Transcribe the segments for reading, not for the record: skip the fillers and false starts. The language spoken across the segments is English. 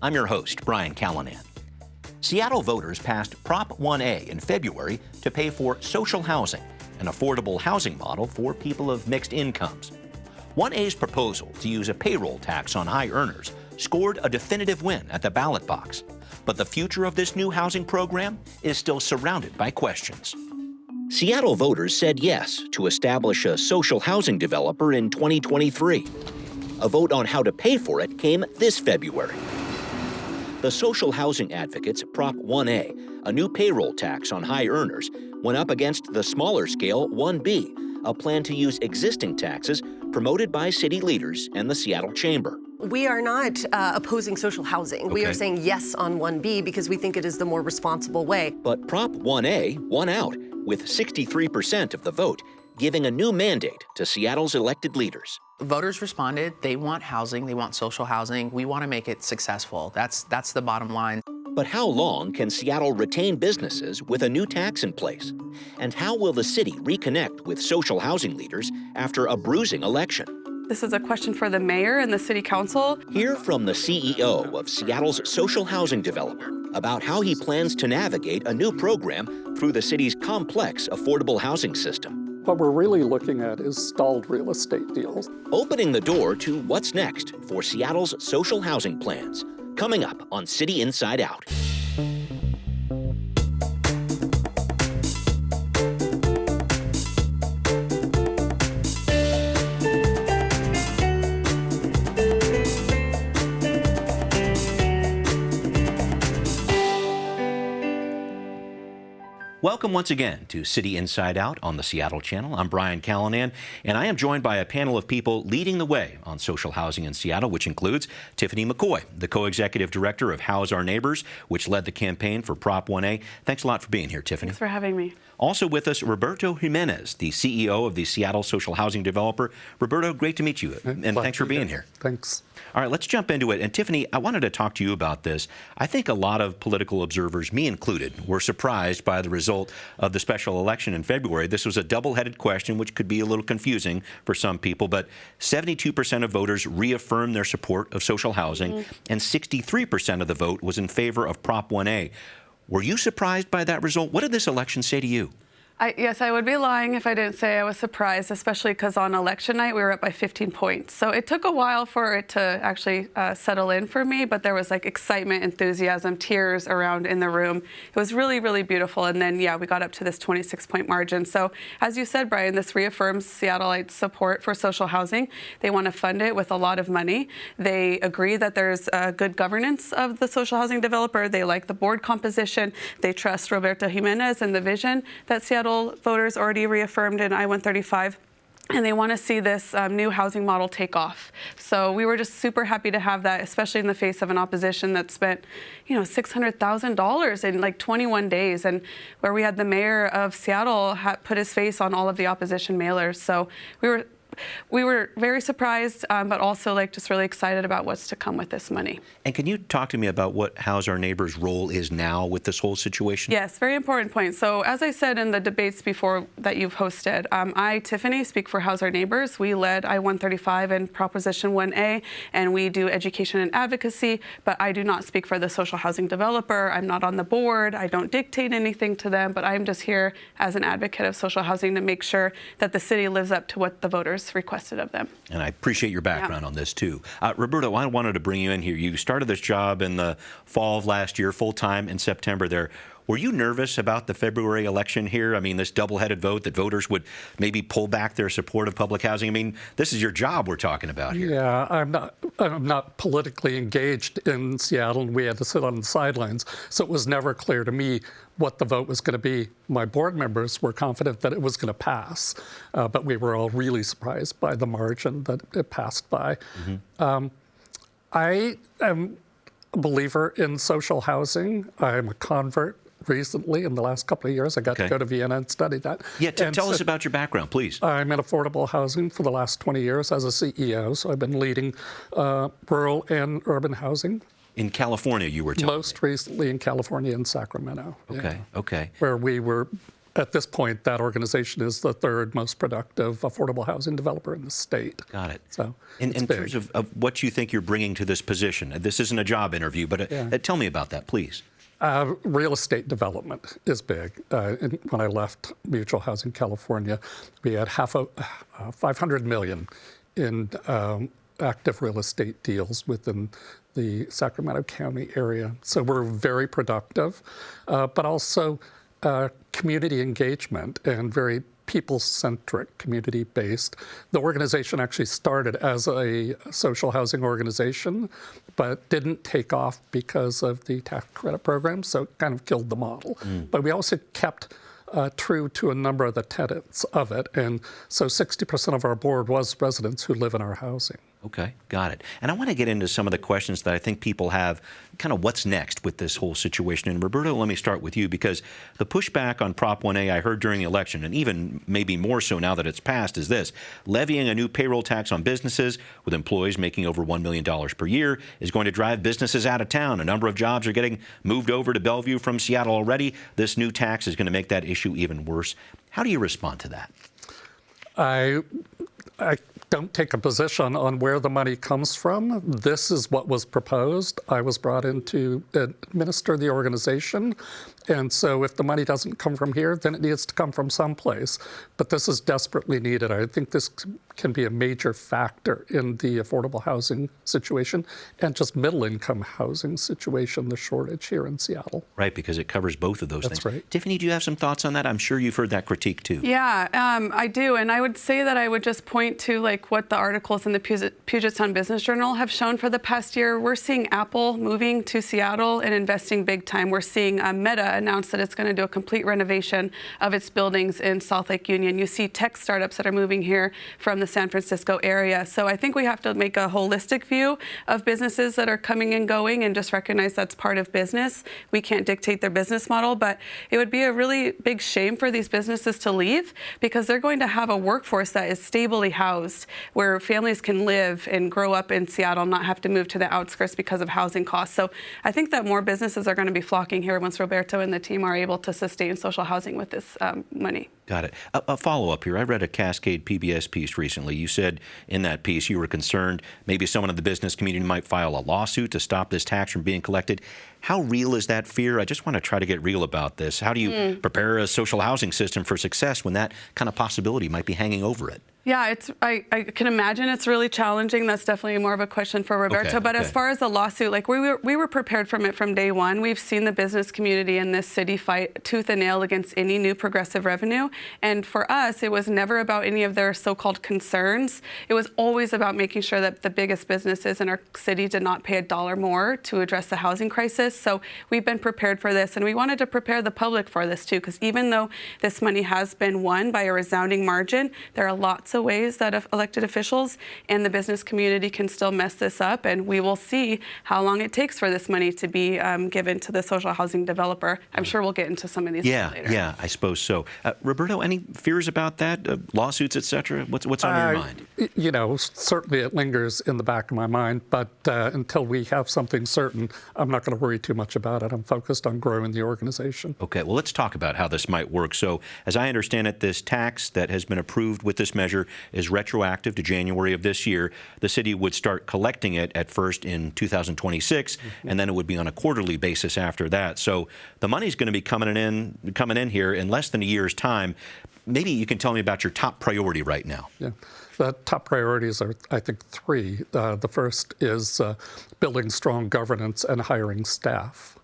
I'm your host, Brian Callanan. Seattle voters passed Prop 1A in February to pay for social housing, an affordable housing model for people of mixed incomes. 1A's proposal to use a payroll tax on high earners scored a definitive win at the ballot box. But the future of this new housing program is still surrounded by questions. Seattle voters said yes to establish a social housing developer in 2023. A vote on how to pay for it came this February. The social housing advocates' Prop 1A, a new payroll tax on high earners, went up against the smaller scale 1B, a plan to use existing taxes promoted by city leaders and the Seattle Chamber. We are not opposing social housing. Okay. We are saying yes on 1B because we think it is the more responsible way. But Prop 1A won out with 63% of the vote, giving a new mandate to Seattle's elected leaders. Voters responded. They want housing. They want social housing. We want to make it successful. That's the bottom line. But how long can Seattle retain businesses with a new tax in place? And how will the city reconnect with social housing leaders after a bruising election? This is a question for the mayor and the city council. Hear from the CEO of Seattle's social housing developer about how he plans to navigate a new program through the city's complex affordable housing system. What we're really looking at is stalled real estate deals. Opening the door to what's next for Seattle's social housing plans. Coming up on City Inside Out. Welcome once again to City Inside Out on the Seattle Channel. I'm Brian Callanan, and I am joined by a panel of people leading the way on social housing in Seattle, which includes Tiffani McCoy, the co-executive director of House Our Neighbors, which led the campaign for Prop 1A. Thanks a lot for being here, Tiffani. Thanks for having me. Also with us, Roberto Jiménez, the CEO of the Seattle social housing developer. Roberto, great to meet you, and thanks for being here. Thanks. All right, let's jump into it. And Tiffani, I wanted to talk to you about this. I think a lot of political observers, me included, were surprised by the result of the special election in February. This was a double-headed question, which could be a little confusing for some people, but 72% of voters reaffirmed their support of social housing, and 63% of the vote was in favor of Prop 1A. Were you surprised by that result? What did this election say to you? Yes, I would be lying if I didn't say I was surprised, especially because on election night we were up by 15 points. So it took a while for it to actually settle in for me, but there was like excitement, enthusiasm, tears around in the room. It was really, really beautiful. And then, yeah, we got up to this 26-point margin. So as you said, Brian, this reaffirms Seattleites' support for social housing. They want to fund it with a lot of money. They agree that there's good governance of the social housing developer. They like the board composition. They trust Roberto Jiménez and the vision that Seattle voters already reaffirmed in I-135, and they want to see this new housing model take off. So we were just super happy to have that, especially in the face of an opposition that spent, $600,000 in like 21 days, and where we had the mayor of Seattle put his face on all of the opposition mailers. So we were very surprised, but also just really excited about what's to come with this money. And can you talk to me about what House Our Neighbors' role is now with this whole situation? Yes, very important point. So as I said in the debates before that you've hosted, I, Tiffani, speak for House Our Neighbors. We led I-135 and Proposition 1A, and we do education and advocacy, but I do not speak for the social housing developer. I'm not on the board. I don't dictate anything to them, but I'm just here as an advocate of social housing to make sure that the city lives up to what the voters requested of them. And I appreciate your background on this too. Roberto, I wanted to bring you in here. You started this job in the fall of last year, full-time in September there. Were you nervous about the February election here? I mean, this double-headed vote that voters would maybe pull back their support of public housing. I mean, this is your job we're talking about here. Yeah, I'm not politically engaged in Seattle, and we had to sit on the sidelines, so it was never clear to me what the vote was going to be. My board members were confident that it was going to pass, but we were all really surprised by the margin that it passed by. I am a believer in social housing. I'm a convert. Recently, in the last couple of years, I got to go to Vienna and study that. Yeah, tell us about your background, please. I'm in affordable housing for the last 20 years as a CEO, so I've been leading rural and urban housing. In California, you were telling me. Most recently in California and Sacramento. Okay, okay. Where we were at this point, that organization is the third most productive affordable housing developer in the state. Got it. So in terms of what you think you're bringing to this position, this isn't a job interview, but tell me about that, please. Real estate development is big. When I left Mutual Housing California, we had $500 million in active real estate deals within the Sacramento County area. So we're very productive, but also community engagement and very people-centric, community-based. The organization actually started as a social housing organization, but didn't take off because of the tax credit program, so it kind of killed the model. But we also kept true to a number of the tenets of it, and so 60% of our board was residents who live in our housing. Okay, got it. And I want to get into some of the questions that I think people have, kind of what's next with this whole situation. And Roberto, let me start with you, because the pushback on Prop 1A I heard during the election, and even maybe more so now that it's passed, is this: levying a new payroll tax on businesses with employees making over $1 million per year is going to drive businesses out of town. A number of jobs are getting moved over to Bellevue from Seattle already. This new tax is going to make that issue even worse. How do you respond to that? I don't take a position on where the money comes from. This is what was proposed. I was brought in to administer the organization. And so if the money doesn't come from here, then it needs to come from someplace. But this is desperately needed. I think this can be a major factor in the affordable housing situation and just middle-income housing situation, the shortage here in Seattle. Right, because it covers both of those things. That's right. Tiffani, do you have some thoughts on that? I'm sure you've heard that critique too. Yeah, I do. And I would say that I would just point to like what the articles in the Puget Sound Business Journal have shown for the past year. We're seeing Apple moving to Seattle and investing big time. We're seeing Meta announce that it's going to do a complete renovation of its buildings in South Lake Union. You see tech startups that are moving here from the San Francisco area. So I think we have to make a holistic view of businesses that are coming and going and just recognize that's part of business. We can't dictate their business model, but it would be a really big shame for these businesses to leave, because they're going to have a workforce that is stably housed, where families can live and grow up in Seattle, not have to move to the outskirts because of housing costs. So I think that more businesses are going to be flocking here once Roberto and the team are able to sustain social housing with this money. Got it. A follow-up here. I read a Cascade PBS piece recently. You said in that piece you were concerned maybe someone in the business community might file a lawsuit to stop this tax from being collected. How real is that fear? I just want to try to get real about this. How do you prepare a social housing system for success when that kind of possibility might be hanging over it? Yeah, I can imagine it's really challenging. That's definitely more of a question for Roberto. But as far as the lawsuit, like we were prepared from it from day one. We've seen the business community in this city fight tooth and nail against any new progressive revenue. And for us, it was never about any of their so-called concerns. It was always about making sure that the biggest businesses in our city did not pay $1 more to address the housing crisis. So we've been prepared for this, and we wanted to prepare the public for this too, because even though this money has been won by a resounding margin, there are lots of ways that elected officials and the business community can still mess this up, and we will see how long it takes for this money to be given to the social housing developer. I'm sure we'll get into some of these later. Yeah, I suppose so. Roberto, any fears about that? Lawsuits, et cetera? What's on your mind? You know, certainly it lingers in the back of my mind, but until we have something certain, I'm not going to worry too much about it. I'm focused on growing the organization. Okay, well, let's talk about how this might work. So, as I understand it, this tax that has been approved with this measure is retroactive to January of this year. The city would start collecting it at first in 2026, and then it would be on a quarterly basis after that. So the money's going to be coming in here in less than a year's time. Maybe you can tell me about your top priority right now. Yeah. The top priorities are, I think, three. The first is building strong governance and hiring staff.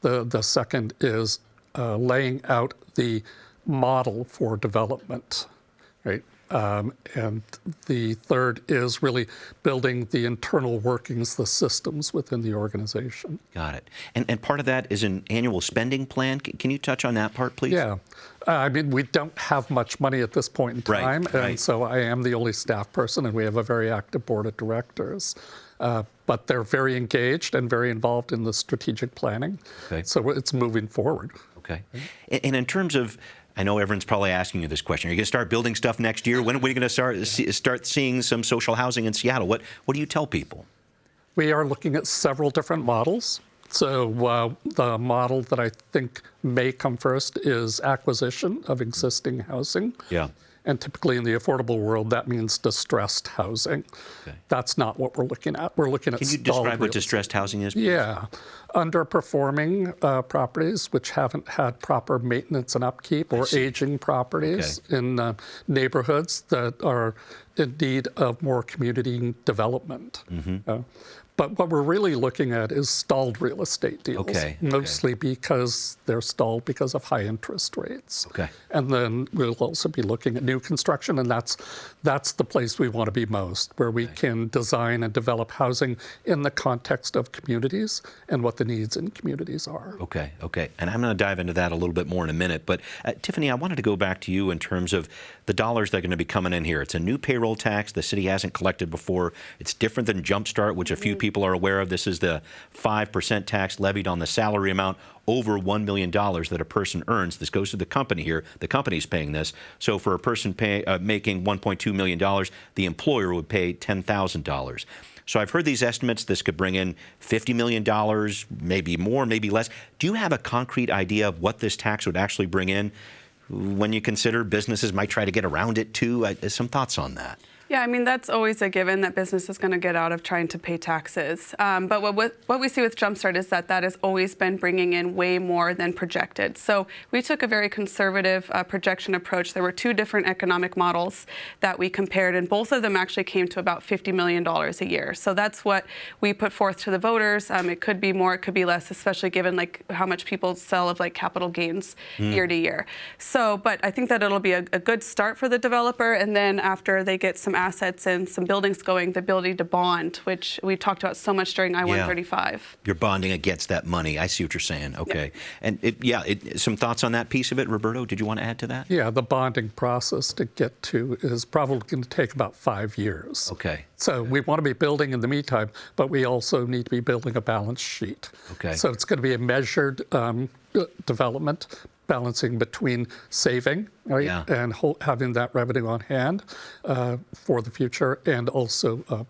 The second is laying out the model for development, right? And the third is really building the internal workings, the systems within the organization. Got it. And part of that is an annual spending plan. Can you touch on that part, please? Yeah. I mean, we don't have much money at this point in time, right. So I am the only staff person, and we have a very active board of directors. But they're very engaged and very involved in the strategic planning. Okay. So it's moving forward. Okay. And in terms of, I know everyone's probably asking you this question. Are you going to start building stuff next year? When are we going to start seeing some social housing in Seattle? What do you tell people? We are looking at several different models. So the model that I think may come first is acquisition of existing housing. Yeah. And typically in the affordable world, that means distressed housing. Okay. That's not what we're looking at. We're looking at Can you stalled describe what real estate. distressed housing is, please? Yeah. Underperforming properties which haven't had proper maintenance and upkeep, or aging properties in neighborhoods that are in need of more community development. But what we're really looking at is stalled real estate deals, mostly because they're stalled because of high interest rates. And then we'll also be looking at new construction, and that's the place we want to be most, where we can design and develop housing in the context of communities and what the needs in communities are. Okay. And I'm going to dive into that a little bit more in a minute. But Tiffani, I wanted to go back to you in terms of the dollars that are going to be coming in here. It's a new payroll tax the city hasn't collected before. It's different than Jumpstart, which a few people are aware of. This is the 5% tax levied on the salary amount over $1 million that a person earns. This goes to the company here. The company's paying this. So for a person making $1.2 million, the employer would pay $10,000. So I've heard these estimates. This could bring in $50 million, maybe more, maybe less. Do you have a concrete idea of what this tax would actually bring in when you consider businesses might try to get around it too? Some thoughts on that? Yeah, I mean, that's always a given that business is going to get out of trying to pay taxes. But what we see with Jumpstart is that has always been bringing in way more than projected. So we took a very conservative projection approach. There were two different economic models that we compared, and both of them actually came to about $50 million a year. So that's what we put forth to the voters. It could be more, it could be less, especially given like how much people sell of like capital gains year to year. So, but I think that it'll be a good start for the developer, and then after they get some assets and some buildings going, the ability to bond, which we talked about so much during I-135. You're bonding against that money. I see what you're saying. Okay. And some thoughts on that piece of it, Roberto? Did you want to add to that? Yeah, the bonding process to get to is probably going to take about 5 years. Okay. So we want to be building in the meantime, but we also need to be building a balance sheet. Okay. So it's going to be a measured development, balancing between saving, right, and having that revenue on hand for the future, and also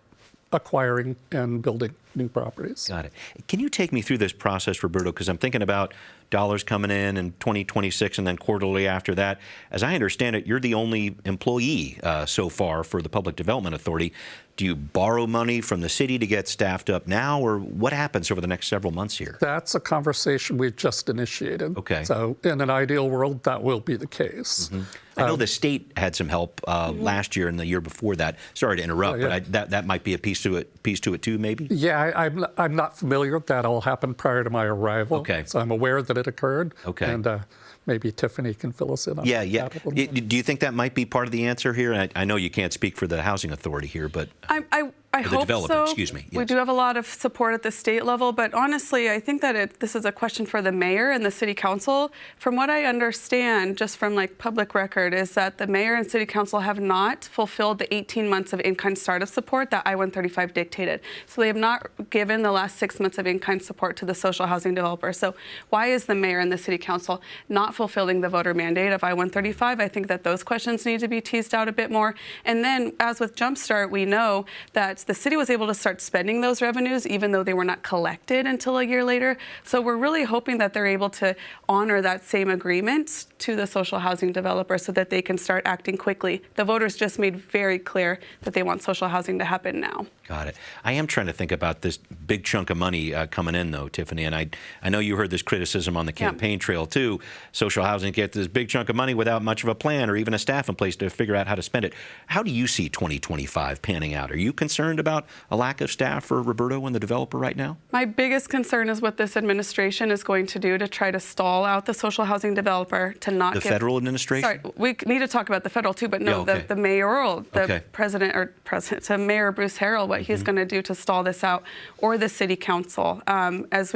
acquiring and building new properties. Got it. Can you take me through this process, Roberto? Because I'm thinking about dollars coming in 2026 and then quarterly after that. As I understand it, you're the only employee so far for the Public Development Authority. Do you borrow money from the city to get staffed up now, or what happens over the next several months here? That's a conversation we've just initiated. Okay. So in an ideal world, that will be the case. I know the state had some help last year and the year before that. Sorry to interrupt, but that might be a piece to it too, maybe? Yeah, I'm not familiar. That all happened prior to my arrival. Okay. So I'm aware that it occurred. Okay. And maybe Tiffani can fill us in on that. Do you think that might be part of the answer here? I know you can't speak for the Housing Authority here, but I hope so. Excuse me. Yes. We do have a lot of support at the state level, but honestly, I think that this is a question for the mayor and the city council. From what I understand, just from like public record, is that the mayor and city council have not fulfilled the 18 months of in-kind startup support that I-135 dictated. So they have not given the last 6 months of in-kind support to the social housing developer. So why is the mayor and the city council not fulfilling the voter mandate of I-135? I think that those questions need to be teased out a bit more. And then, as with Jumpstart, we know that the city was able to start spending those revenues even though they were not collected until a year later. So we're really hoping that they're able to honor that same agreement to the social housing developer so that they can start acting quickly. The voters just made very clear that they want social housing to happen now. Got it. I am trying to think about this big chunk of money coming in, though, Tiffani, and I know you heard this criticism on the campaign trail, too. Social housing gets this big chunk of money without much of a plan or even a staff in place to figure out how to spend it. How do you see 2025 panning out? Are you concerned about a lack of staff for Roberto and the developer right now? My biggest concern is what this administration is going to do to try to stall out the social housing developer to not the federal administration? Sorry, we need to talk about the federal, too, but no, the mayoral, the Mayor Bruce Harrell, what he's going to do to stall this out, or the city council. As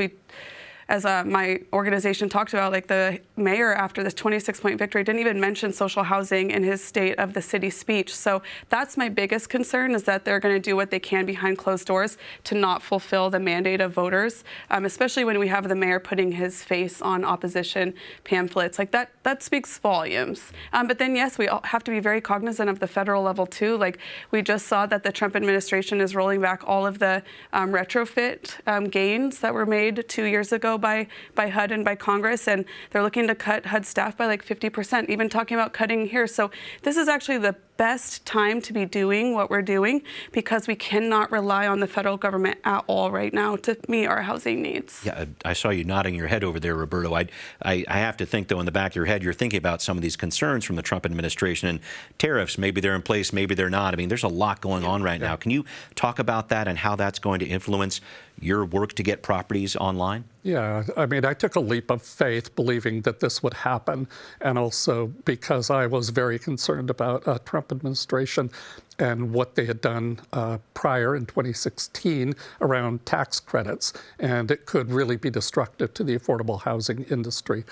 as my organization talked about, like the mayor after this 26-point victory didn't even mention social housing in his State of the City speech. So that's my biggest concern, is that they're going to do what they can behind closed doors to not fulfill the mandate of voters, especially when we have the mayor putting his face on opposition pamphlets. Like that speaks volumes. But then, yes, we all have to be very cognizant of the federal level too. Like we just saw that the Trump administration is rolling back all of the retrofit gains that were made 2 years ago by HUD and by Congress, and they're looking to cut HUD staff by like 50%, even talking about cutting here. So this is actually the best time to be doing what we're doing, because we cannot rely on the federal government at all right now to meet our housing needs. Yeah, I saw you nodding your head over there, Roberto. I have to think, though, in the back of your head, you're thinking about some of these concerns from the Trump administration and tariffs. Maybe they're in place, maybe they're not. I mean, there's a lot going on right now. Can you talk about that and how that's going to influence your work to get properties online? Yeah, I mean, I took a leap of faith believing that this would happen, and also because I was very concerned about Trump administration and what they had done prior in 2016 around tax credits, and it could really be destructive to the affordable housing industry.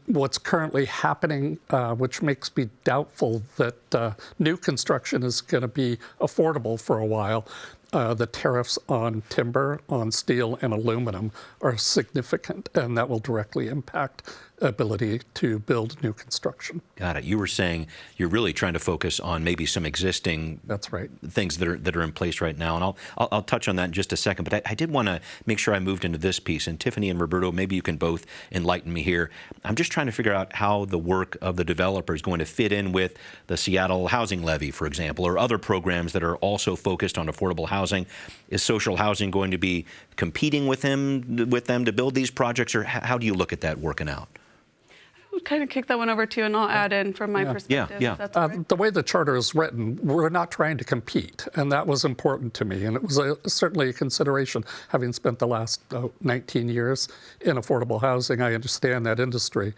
What's currently happening, which makes me doubtful that new construction is going to be affordable for a while, the tariffs on timber, on steel, and aluminum are significant, and that will directly impact ability to build new construction. Got it. You were saying you're really trying to focus on maybe some existing That's right. things that are in place right now, and I'll touch on that in just a second. But I did want to make sure I moved into this piece. And Tiffani and Roberto, maybe you can both enlighten me here. I'm just trying to figure out how the work of the developer is going to fit in with the Seattle Housing Levy, for example, or other programs that are also focused on affordable housing. Is social housing going to be competing with them to build these projects, or how do you look at that working out? I'll kind of kick that one over to you, and I'll add in from my perspective. Yeah. If that's all right. The way the charter is written, we're not trying to compete, and that was important to me. And it was certainly a consideration, having spent the last 19 years in affordable housing. I understand that industry.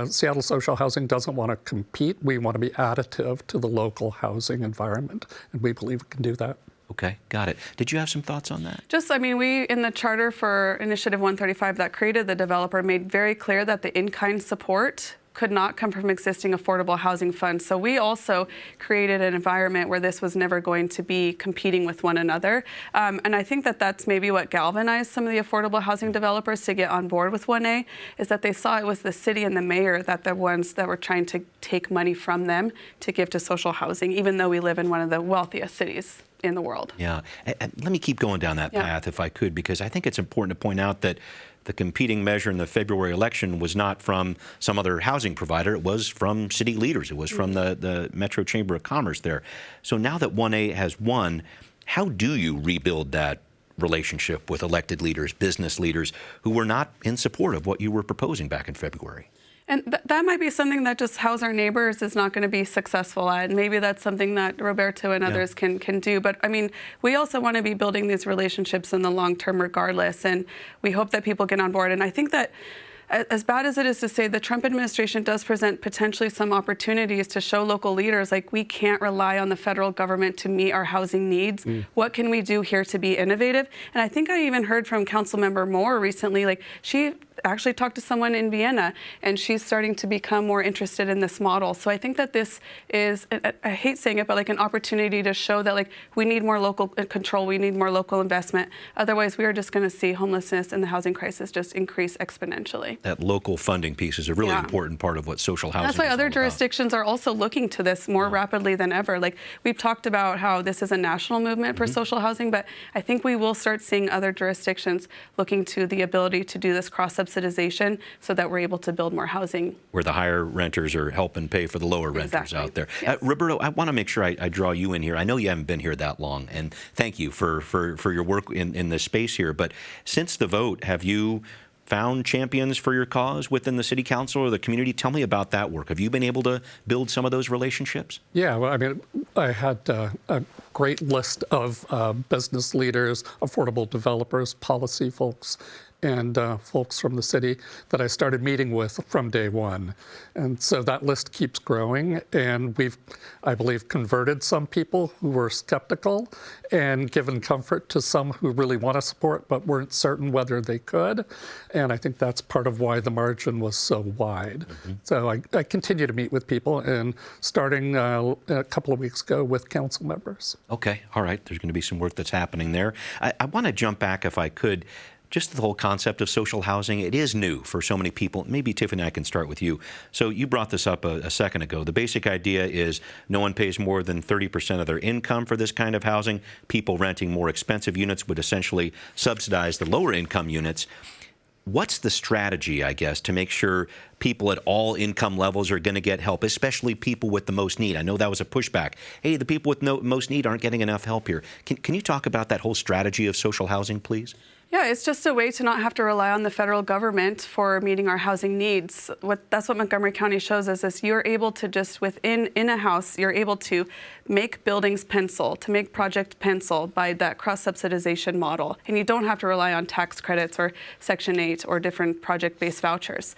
Seattle Social Housing doesn't want to compete. We want to be additive to the local housing environment, and we believe we can do that. Okay, got it. Did you have some thoughts on that? Just, I mean, we, in the charter for Initiative 135 that created the developer, made very clear that the in-kind support could not come from existing affordable housing funds. So we also created an environment where this was never going to be competing with one another. And I think that that's maybe what galvanized some of the affordable housing developers to get on board with 1A, is that they saw it was the city and the mayor that the ones that were trying to take money from them to give to social housing, even though we live in one of the wealthiest cities in the world. Yeah. And let me keep going down that path if I could, because I think it's important to point out that the competing measure in the February election was not from some other housing provider. It was from city leaders. It was from the Metro Chamber of Commerce there. So now that 1A has won, how do you rebuild that relationship with elected leaders, business leaders who were not in support of what you were proposing back in February? And that might be something that just House Our Neighbors is not going to be successful at. And maybe that's something that Roberto and others can do. But I mean, we also want to be building these relationships in the long term regardless. And we hope that people get on board. And I think that, as bad as it is to say, the Trump administration does present potentially some opportunities to show local leaders, like, we can't rely on the federal government to meet our housing needs. What can we do here to be innovative? And I think I even heard from Councilmember Moore recently, like, she actually talked to someone in Vienna, and she's starting to become more interested in this model. So I think that this is, I hate saying it, but like an opportunity to show that, like, we need more local control, we need more local investment. Otherwise, we are just going to see homelessness and the housing crisis just increase exponentially. That local funding piece is a really important part of what social housing is. That's why other all jurisdictions are also looking to this more rapidly than ever. Like, we've talked about how this is a national movement for social housing, but I think we will start seeing other jurisdictions looking to the ability to do this cross-subsidization so that we're able to build more housing. Where the higher renters are helping pay for the lower renters out there. Yes. Roberto, I want to make sure I draw you in here. I know you haven't been here that long, and thank you for your work in this space here. But since the vote, have you found champions for your cause within the city council or the community? Tell me about that work. Have you been able to build some of those relationships? Yeah, well, I mean, I had a great list of business leaders, affordable developers, policy folks, and folks from the city that I started meeting with from day one. And so that list keeps growing, and we've, I believe, converted some people who were skeptical and given comfort to some who really want to support but weren't certain whether they could. And I think that's part of why the margin was so wide. So I continue to meet with people, and starting a couple of weeks ago with council members. Okay, all right. There's going to be some work that's happening there. I want to jump back, if I could, just the whole concept of social housing. It is new for so many people. Maybe, Tiffani, I can start with you. So you brought this up a second ago. The basic idea is no one pays more than 30% of their income for this kind of housing. People renting more expensive units would essentially subsidize the lower income units. What's the strategy, I guess, to make sure people at all income levels are going to get help, especially people with the most need? I know that was a pushback. Hey, the people with most need aren't getting enough help here. Can you talk about that whole strategy of social housing, please? Yeah, it's just a way to not have to rely on the federal government for meeting our housing needs. That's what Montgomery County shows us, is you're able to just in a house, you're able to make buildings pencil, to make project pencil by that cross-subsidization model. And you don't have to rely on tax credits or Section 8 or different project-based vouchers.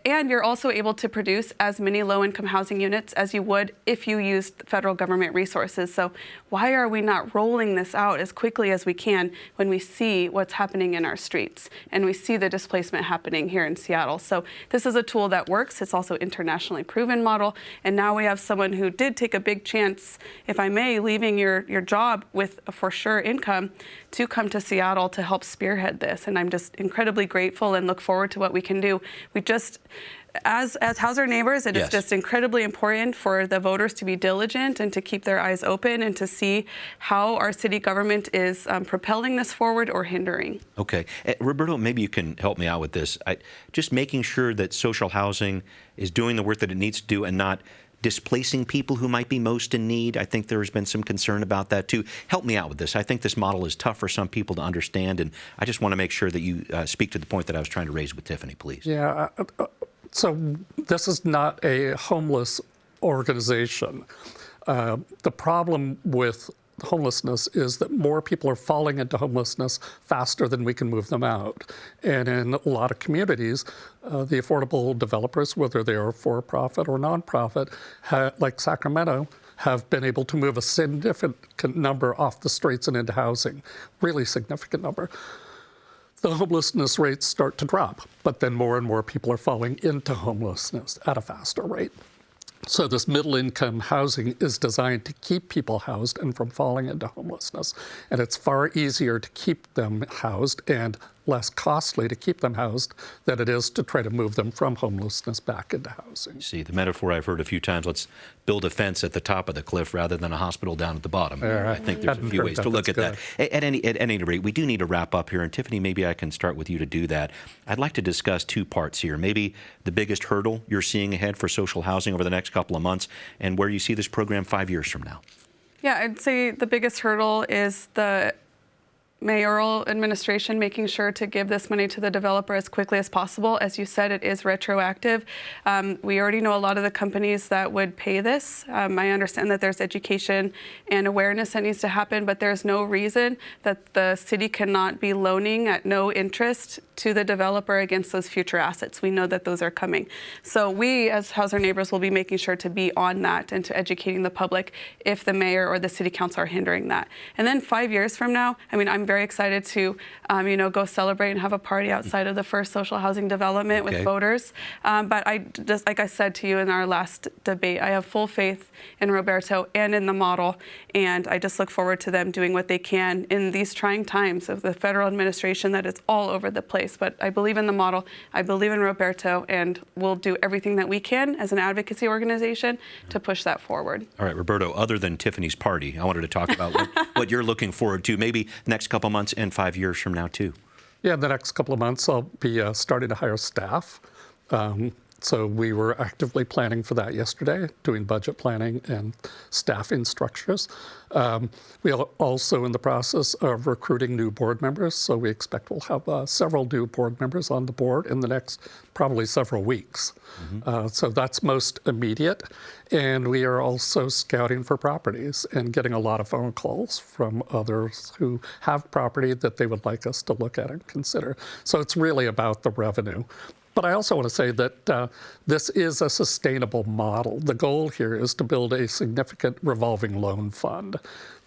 And you're also able to produce as many low-income housing units as you would if you used federal government resources. So why are we not rolling this out as quickly as we can when we see what's happening in our streets and we see the displacement happening here in Seattle? So this is a tool that works. It's also internationally proven model. And now we have someone who did take a big chance, if I may, leaving your job with a for sure income to come to Seattle to help spearhead this. And I'm just incredibly grateful and look forward to what we can do. We just, as Hauser neighbors, it is just incredibly important for the voters to be diligent and to keep their eyes open and to see how our city government is propelling this forward or hindering. Okay. Roberto, maybe you can help me out with this. Just making sure that social housing is doing the work that it needs to do and not displacing people who might be most in need. I think there has been some concern about that too. Help me out with this. I think this model is tough for some people to understand, and I just want to make sure that you speak to the point that I was trying to raise with Tiffani, please. Yeah. So this is not a homeless organization. The problem with homelessness is that more people are falling into homelessness faster than we can move them out. And in a lot of communities, the affordable developers, whether they are for-profit or nonprofit, like Sacramento, have been able to move a significant number off the streets and into housing, really significant number. The homelessness rates start to drop, but then more and more people are falling into homelessness at a faster rate. So this middle-income housing is designed to keep people housed and from falling into homelessness. And it's far easier to keep them housed and less costly to keep them housed than it is to try to move them from homelessness back into housing. See, the metaphor I've heard a few times, let's build a fence at the top of the cliff rather than a hospital down at the bottom. I think there's a few ways to look at that. At any rate, we do need to wrap up here. And Tiffani, maybe I can start with you to do that. I'd like to discuss two parts here. Maybe the biggest hurdle you're seeing ahead for social housing over the next couple of months and where you see this program 5 years from now. Yeah, I'd say the biggest hurdle is the mayoral administration making sure to give this money to the developer as quickly as possible. As you said, it is retroactive. We already know a lot of the companies that would pay this. I understand that there's education and awareness that needs to happen, but there's no reason that the city cannot be loaning at no interest to the developer against those future assets. We know that those are coming. So we, as Hauser neighbors, will be making sure to be on that and to educating the public if the mayor or the city council are hindering that. And then 5 years from now, I mean, I'm very excited to, go celebrate and have a party outside of the first social housing development with voters. But I just, like I said to you in our last debate, I have full faith in Roberto and in the model, and I just look forward to them doing what they can in these trying times of the federal administration that is all over the place. But I believe in the model, I believe in Roberto, and we'll do everything that we can as an advocacy organization to push that forward. All right, Roberto, other than Tiffani's party, I wanted to talk about what you're looking forward to, maybe next couple months and 5 years from now, too. Yeah, the next couple of months, I'll be starting to hire staff. So we were actively planning for that yesterday, doing budget planning and staffing structures. We are also in the process of recruiting new board members, so we expect we'll have several new board members on the board in the next probably several weeks. So that's most immediate. And we are also scouting for properties and getting a lot of phone calls from others who have property that they would like us to look at and consider. So it's really about the revenue. But I also want to say that this is a sustainable model. The goal here is to build a significant revolving loan fund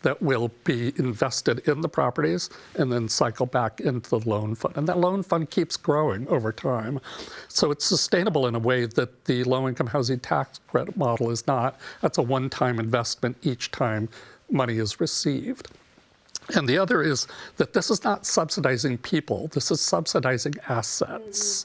that will be invested in the properties and then cycle back into the loan fund. And that loan fund keeps growing over time. So it's sustainable in a way that the low-income housing tax credit model is not. That's a one-time investment each time money is received. And the other is that this is not subsidizing people, this is subsidizing assets.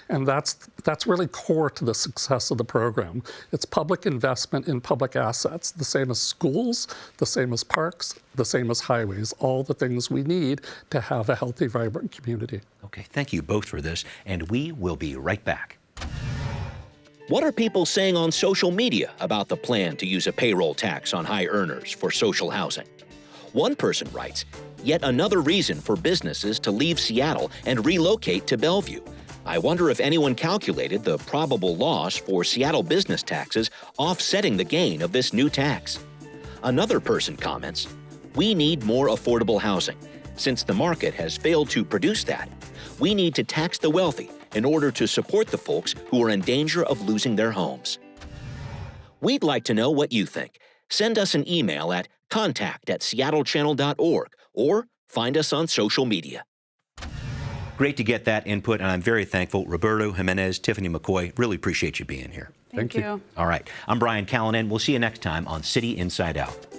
And that's really core to the success of the program. It's public investment in public assets, the same as schools, the same as parks, the same as highways, all the things we need to have a healthy, vibrant community. Okay, thank you both for this, and we will be right back. What are people saying on social media about the plan to use a payroll tax on high earners for social housing? One person writes, "Yet another reason for businesses to leave Seattle and relocate to Bellevue. I wonder if anyone calculated the probable loss for Seattle business taxes offsetting the gain of this new tax." Another person comments, "We need more affordable housing. Since the market has failed to produce that, we need to tax the wealthy in order to support the folks who are in danger of losing their homes." We'd like to know what you think. Send us an email at contact@seattlechannel.org or find us on social media. Great to get that input, and I'm very thankful. Roberto, Jiménez, Tiffani, McCoy, really appreciate you being here. Thank you. All right, I'm Brian Callanan. We'll see you next time on City Inside Out.